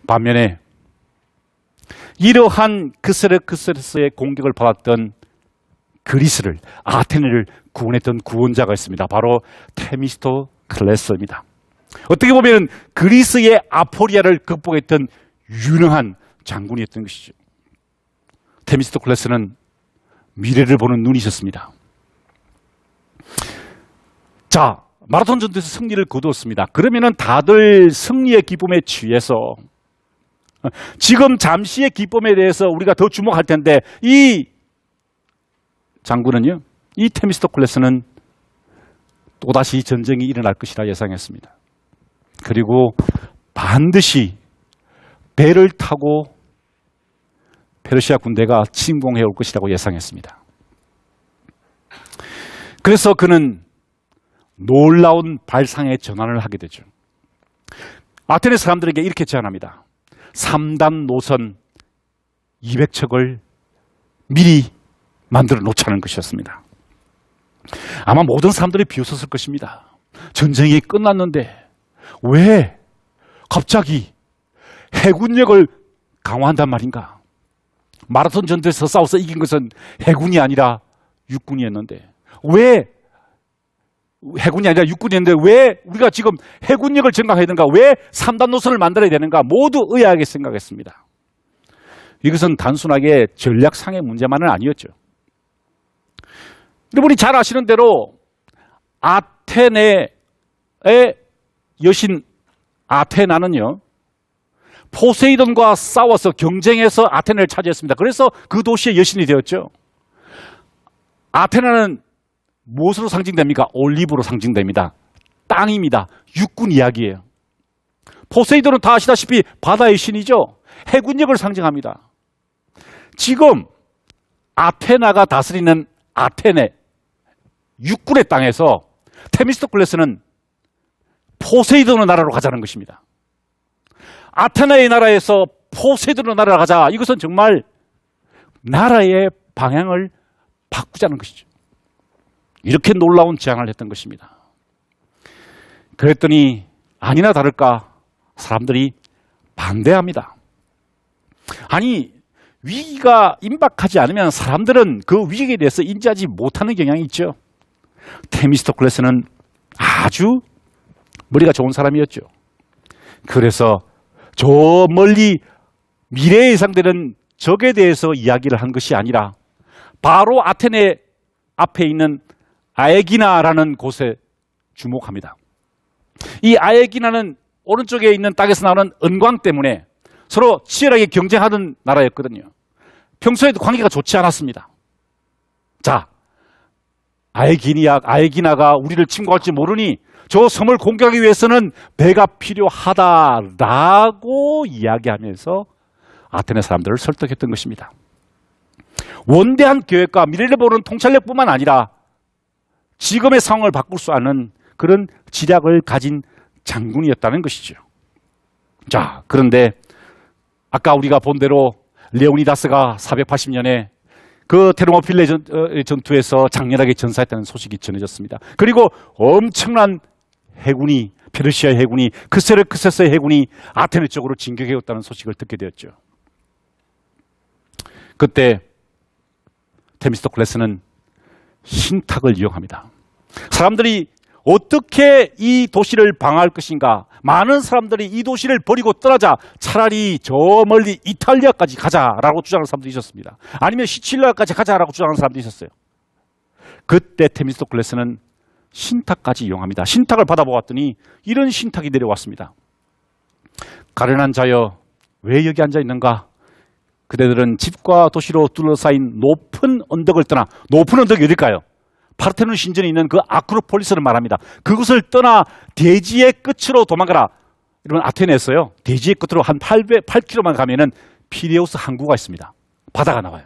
반면에 이러한 그세르크세스의 공격을 받았던 그리스를, 아테네를 구원했던 구원자가 있습니다. 바로 테미스토클레스입니다. 어떻게 보면 그리스의 아포리아를 극복했던 유능한 장군이었던 것이죠. 테미스토클레스는 미래를 보는 눈이 있었습니다. 자, 마라톤 전투에서 승리를 거두었습니다. 그러면은 다들 승리의 기쁨에 취해서 지금 잠시의 기쁨에 대해서 우리가 더 주목할 텐데, 이 장군은요, 이 테미스토클레스는 또다시 전쟁이 일어날 것이라 예상했습니다. 그리고 반드시 배를 타고 페르시아 군대가 침공해 올 것이라고 예상했습니다. 그래서 그는 놀라운 발상의 전환을 하게 되죠. 아테네 사람들에게 이렇게 제안합니다. 3단 노선 200척을 미리 만들어 놓자는 것이었습니다. 아마 모든 사람들이 비웃었을 것입니다. 전쟁이 끝났는데 왜 갑자기 해군력을 강화한단 말인가? 마라톤 전투에서 싸워서 이긴 것은 해군이 아니라 육군이었는데, 왜 해군이 아니라 육군이었는데 왜 우리가 지금 해군력을 증강해야 되는가? 왜 3단 노선을 만들어야 되는가? 모두 의아하게 생각했습니다. 이것은 단순하게 전략상의 문제만은 아니었죠. 여러분이 잘 아시는 대로 아테네의 여신 아테나는요, 포세이돈과 싸워서 경쟁해서 아테네를 차지했습니다. 그래서 그 도시의 여신이 되었죠. 아테나는 무엇으로 상징됩니까? 올리브로 상징됩니다. 땅입니다. 육군 이야기예요. 포세이돈은 다 아시다시피 바다의 신이죠. 해군력을 상징합니다. 지금 아테나가 다스리는 아테네 육군의 땅에서 테미스토클레스는 포세이돈의 나라로 가자는 것입니다. 아테나의 나라에서 포세이돈의 나라로 가자. 이것은 정말 나라의 방향을 바꾸자는 것이죠. 이렇게 놀라운 제안을 했던 것입니다. 그랬더니 아니나 다를까 사람들이 반대합니다. 아니, 위기가 임박하지 않으면 사람들은 그 위기에 대해서 인지하지 못하는 경향이 있죠. 테미스토클레스는 아주 머리가 좋은 사람이었죠. 그래서 저 멀리 미래에 예상되는 적에 대해서 이야기를 한 것이 아니라 바로 아테네 앞에 있는 아에기나라는 곳에 주목합니다. 이 아에기나는 오른쪽에 있는 땅에서 나오는 은광 때문에 서로 치열하게 경쟁하던 나라였거든요. 평소에도 관계가 좋지 않았습니다. 자, 아에기나가 우리를 침공할지 모르니 저 섬을 공격하기 위해서는 배가 필요하다라고 이야기하면서 아테네 사람들을 설득했던 것입니다. 원대한 계획과 미래를 보는 통찰력뿐만 아니라 지금의 상황을 바꿀 수 있는 그런 지략을 가진 장군이었다는 것이죠. 자, 그런데 아까 우리가 본 대로 레오니다스가 480년에 그 테르모필레 전투에서 장렬하게 전사했다는 소식이 전해졌습니다. 그리고 엄청난 해군이, 페르시아의 해군이, 그세르크세스의 해군이 아테네 쪽으로 진격해왔다는 소식을 듣게 되었죠. 그때 테미스토클레스는 신탁을 이용합니다. 사람들이 어떻게 이 도시를 방어할 것인가? 많은 사람들이 이 도시를 버리고 떠나자, 차라리 저 멀리 이탈리아까지 가자라고 주장하는 사람들이 있었습니다. 아니면 시칠리아까지 가자라고 주장하는 사람들이 있었어요. 그때 테미스토클레스는 신탁까지 이용합니다. 신탁을 받아보았더니 이런 신탁이 내려왔습니다. 가련한 자여, 왜 여기 앉아 있는가? 그대들은 집과 도시로 둘러싸인 높은 언덕을 떠나, 높은 언덕이 어딜까요? 파르테논 신전에 있는 그 아크로폴리스를 말합니다. 그것을 떠나 대지의 끝으로 도망가라. 여러분, 아테네에서요, 대지의 끝으로 한 8km만 가면은 피레우스 항구가 있습니다. 바다가 나와요.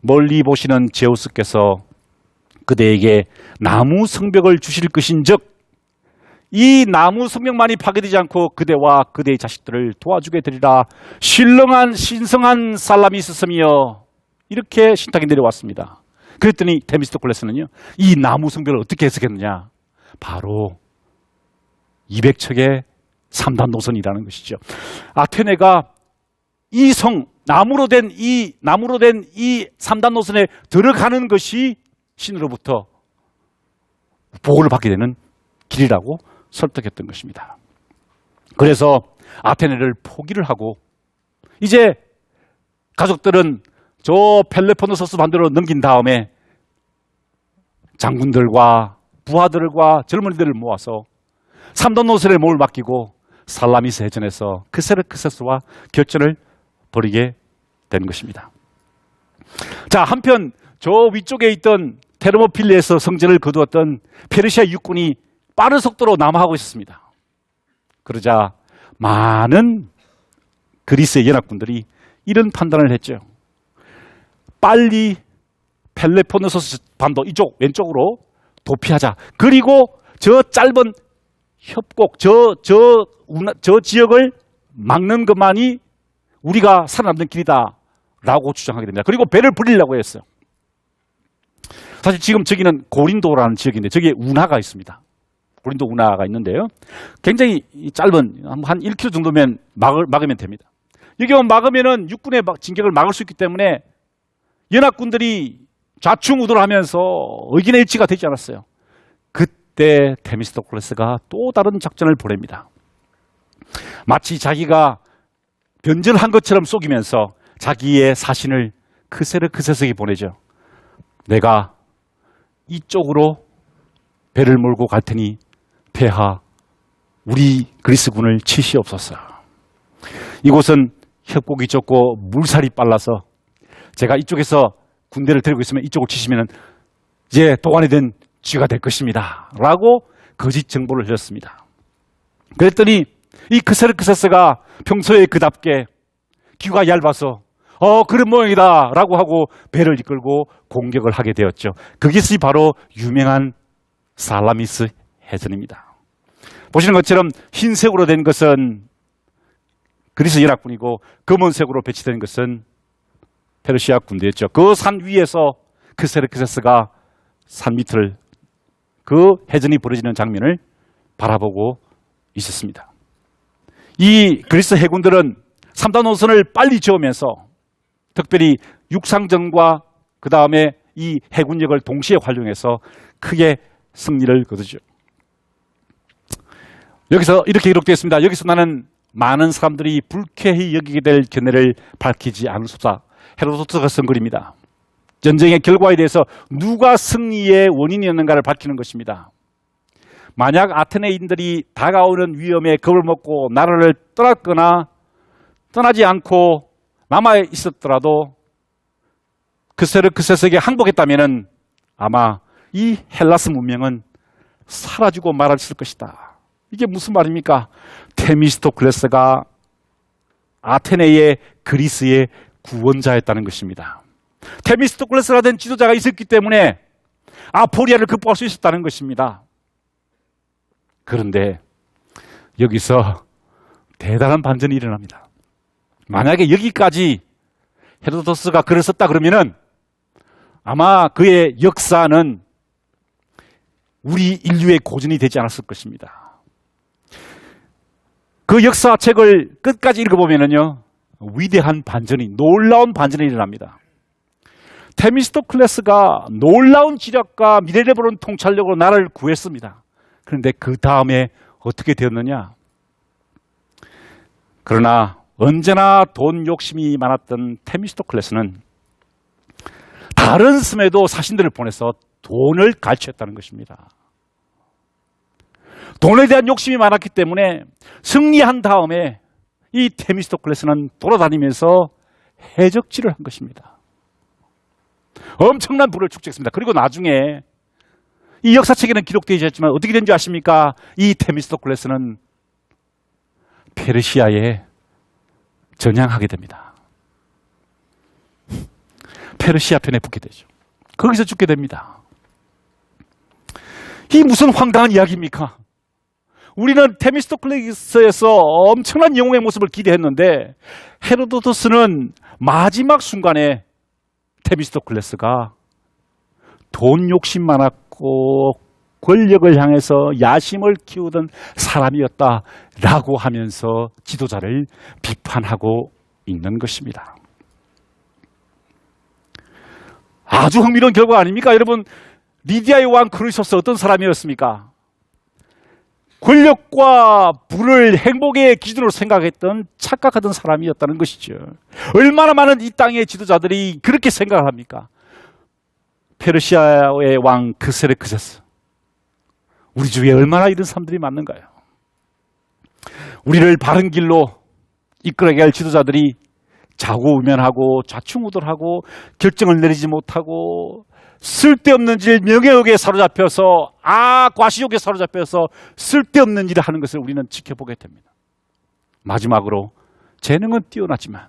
멀리 보시는 제우스께서 그대에게 나무 성벽을 주실 것인즉 이 나무 성벽만이 파괴되지 않고 그대와 그대의 자식들을 도와주게 되리라. 신성한 살람이 있었으며, 이렇게 신탁이 내려왔습니다. 그랬더니 테미스토클레스는요, 이 나무 성벽을 어떻게 해석했느냐? 바로 200척의 3단 노선이라는 것이죠. 아테네가 이 나무로 된 이 3단 노선에 들어가는 것이 신으로부터 보호를 받게 되는 길이라고 설득했던 것입니다. 그래서 아테네를 포기를 하고 이제 가족들은 저 펠로폰네소스 반도로 넘긴 다음에 장군들과 부하들과 젊은이들을 모아서 3단 노선에 몸을 맡기고 살라미스 해전에서 크세르크세스와 격전을 벌이게 된 것입니다. 자, 한편 저 위쪽에 있던 테르모필리에서 성전을 거두었던 페르시아 육군이 빠른 속도로 남하하고 있었습니다. 그러자 많은 그리스의 연합군들이 이런 판단을 했죠. 빨리 펠로폰네소스 반도 이쪽 왼쪽으로 도피하자. 그리고 저 짧은 협곡, 저 지역을 막는 것만이 우리가 살아남는 길이다라고 주장하게 됩니다. 그리고 배를 불리려고 했어요. 사실 지금 저기는 고린도라는 지역인데 저기에 운하가 있습니다. 고린도 운하가 있는데요. 굉장히 짧은 한 1km 정도면 막으면 됩니다. 여기만 막으면은 육군의 진격을 막을 수 있기 때문에 연합군들이 좌충우돌하면서 의견의 일치가 되지 않았어요. 그때 테미스토클레스가 또 다른 작전을 보냅니다. 마치 자기가 변절한 것처럼 속이면서 자기의 사신을 크세르크세스에게 보내죠. 내가 이쪽으로 배를 몰고 갈 테니 폐하 우리 그리스군을 치시옵소서. 이곳은 협곡이 좁고 물살이 빨라서 제가 이쪽에서 군대를 데리고 있으면 이쪽을 치시면 이제 도관이 된 쥐가 될 것입니다. 라고 거짓 정보를 흘렸습니다. 그랬더니 이 크세르크세스가 평소에 그답게 귀가 얇아서 그런 모양이다 라고 하고 배를 이끌고 공격을 하게 되었죠. 그것이 바로 유명한 살라미스 해전입니다. 보시는 것처럼 흰색으로 된 것은 그리스 연합군이고 검은색으로 배치된 것은 페르시아 군대였죠. 그 산 위에서 크세르크세스가 산 밑을 그 해전이 벌어지는 장면을 바라보고 있었습니다. 이 그리스 해군들은 3단 노선을 빨리 지으면서 특별히 육상전과 그 다음에 이 해군력을 동시에 활용해서 크게 승리를 거두죠. 여기서 이렇게 기록되어 있습니다. 여기서 나는 많은 사람들이 불쾌히 여기게 될 견해를 밝히지 않을 수 없다. 헤로도트가 쓴 글입니다. 전쟁의 결과에 대해서 누가 승리의 원인이었는가를 밝히는 것입니다. 만약 아테네인들이 다가오는 위험에 겁을 먹고 나라를 떠났거나 떠나지 않고 남아 있었더라도 크세르크세스에게 항복했다면 아마 이 헬라스 문명은 사라지고 말았을 것이다. 이게 무슨 말입니까? 테미스토클레스가 아테네의 그리스의 구원자였다는 것입니다. 테미스토클레스라는 지도자가 있었기 때문에 아포리아를 극복할 수 있었다는 것입니다. 그런데 여기서 대단한 반전이 일어납니다. 만약에 여기까지 헤로도토스가 글을 썼다 그러면은 아마 그의 역사는 우리 인류의 고전이 되지 않았을 것입니다. 그 역사책을 끝까지 읽어보면은요, 위대한 반전이, 놀라운 반전이 일어납니다. 테미스토클레스가 놀라운 지략과 미래를 보는 통찰력으로 나라를 구했습니다. 그런데 그 다음에 어떻게 되었느냐? 그러나 언제나 돈 욕심이 많았던 테미스토클레스는 다른 섬에도 사신들을 보내서 돈을 갈취했다는 것입니다. 돈에 대한 욕심이 많았기 때문에 승리한 다음에 이 테미스토클레스는 돌아다니면서 해적질을 한 것입니다. 엄청난 부를 축적했습니다. 그리고 나중에 이 역사책에는 기록되어 있지만 어떻게 된 줄 아십니까? 이 테미스토클레스는 페르시아에 전향하게 됩니다. 페르시아 편에 붙게 되죠. 거기서 죽게 됩니다. 이 무슨 황당한 이야기입니까? 우리는 테미스토클레스에서 엄청난 영웅의 모습을 기대했는데 헤로도토스는 마지막 순간에 테미스토클레스가 돈 욕심 많았고 권력을 향해서 야심을 키우던 사람이었다라고 하면서 지도자를 비판하고 있는 것입니다. 아주 흥미로운 결과 아닙니까? 여러분, 리디아의 왕 크루소스 어떤 사람이었습니까? 권력과 부를 행복의 기준으로 생각했던 착각하던 사람이었다는 것이죠. 얼마나 많은 이 땅의 지도자들이 그렇게 생각을 합니까? 페르시아의 왕 그세르크세스, 우리 주위에 얼마나 이런 사람들이 많은가요? 우리를 바른 길로 이끌어가게 할 지도자들이 좌고우면하고 좌충우돌하고 결정을 내리지 못하고 쓸데없는 일, 명예욕에 사로잡혀서 과시욕에 사로잡혀서 쓸데없는 일을 하는 것을 우리는 지켜보게 됩니다. 마지막으로 재능은 뛰어났지만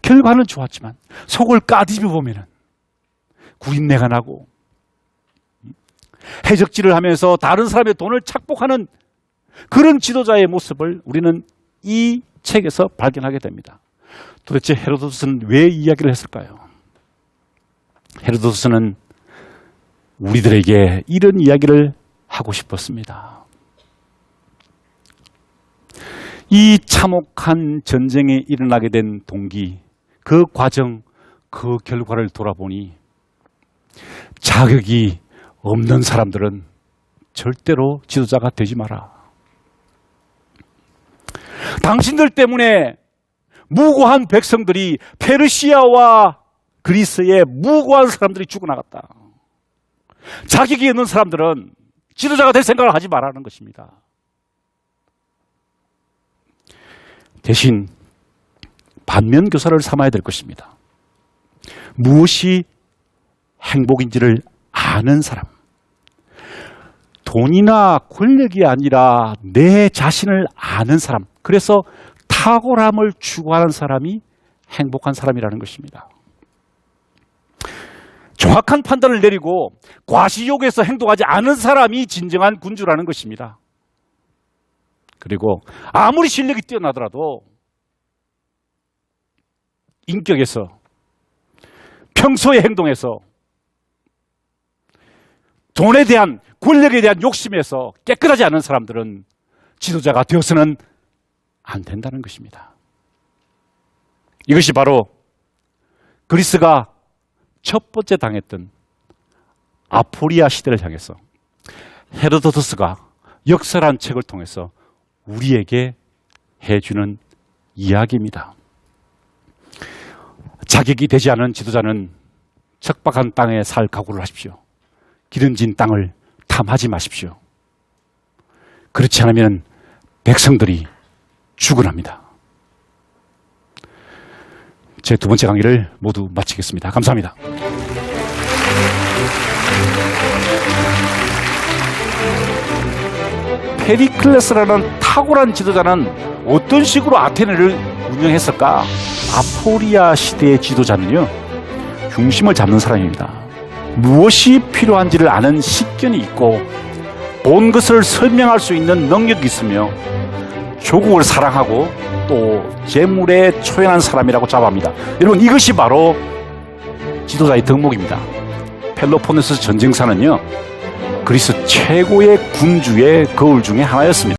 결과는 좋았지만 속을 까디벼 보면 구린내가 나고 해적질을 하면서 다른 사람의 돈을 착복하는 그런 지도자의 모습을 우리는 이 책에서 발견하게 됩니다. 도대체 헤로도스는 왜 이야기를 했을까요? 헤로도스는 우리들에게 이런 이야기를 하고 싶었습니다. 이 참혹한 전쟁에 일어나게 된 동기, 그 과정, 그 결과를 돌아보니 자격이 없는 사람들은 절대로 지도자가 되지 마라. 당신들 때문에 무고한 백성들이, 페르시아와 그리스의 무고한 사람들이 죽어나갔다. 자격이 있는 사람들은 지도자가 될 생각을 하지 말라는 것입니다. 대신 반면교사를 삼아야 될 것입니다. 무엇이 행복인지를 아는 사람, 돈이나 권력이 아니라 내 자신을 아는 사람, 그래서 탁월함을 추구하는 사람이 행복한 사람이라는 것입니다. 정확한 판단을 내리고 과시욕에서 행동하지 않은 사람이 진정한 군주라는 것입니다. 그리고 아무리 실력이 뛰어나더라도 인격에서, 평소의 행동에서, 돈에 대한, 권력에 대한 욕심에서 깨끗하지 않은 사람들은 지도자가 되어서는 안 된다는 것입니다. 이것이 바로 그리스가 첫 번째 당했던 아포리아 시대를 향해서 헤로도토스가 역사라는 책을 통해서 우리에게 해주는 이야기입니다. 자격이 되지 않은 지도자는 척박한 땅에 살 각오를 하십시오. 기름진 땅을 탐하지 마십시오. 그렇지 않으면 백성들이 죽어납니다. 제 두 번째 강의를 모두 마치겠습니다. 감사합니다. 페리클레스라는 탁월한 지도자는 어떤 식으로 아테네를 운영했을까? 아포리아 시대의 지도자는요, 중심을 잡는 사람입니다. 무엇이 필요한지를 아는 식견이 있고 본 것을 설명할 수 있는 능력이 있으며 조국을 사랑하고 또 재물에 초연한 사람이라고 자부합니다. 여러분, 이것이 바로 지도자의 덕목입니다. 펠로폰네소스 전쟁사는요, 그리스 최고의 군주의 거울 중에 하나였습니다.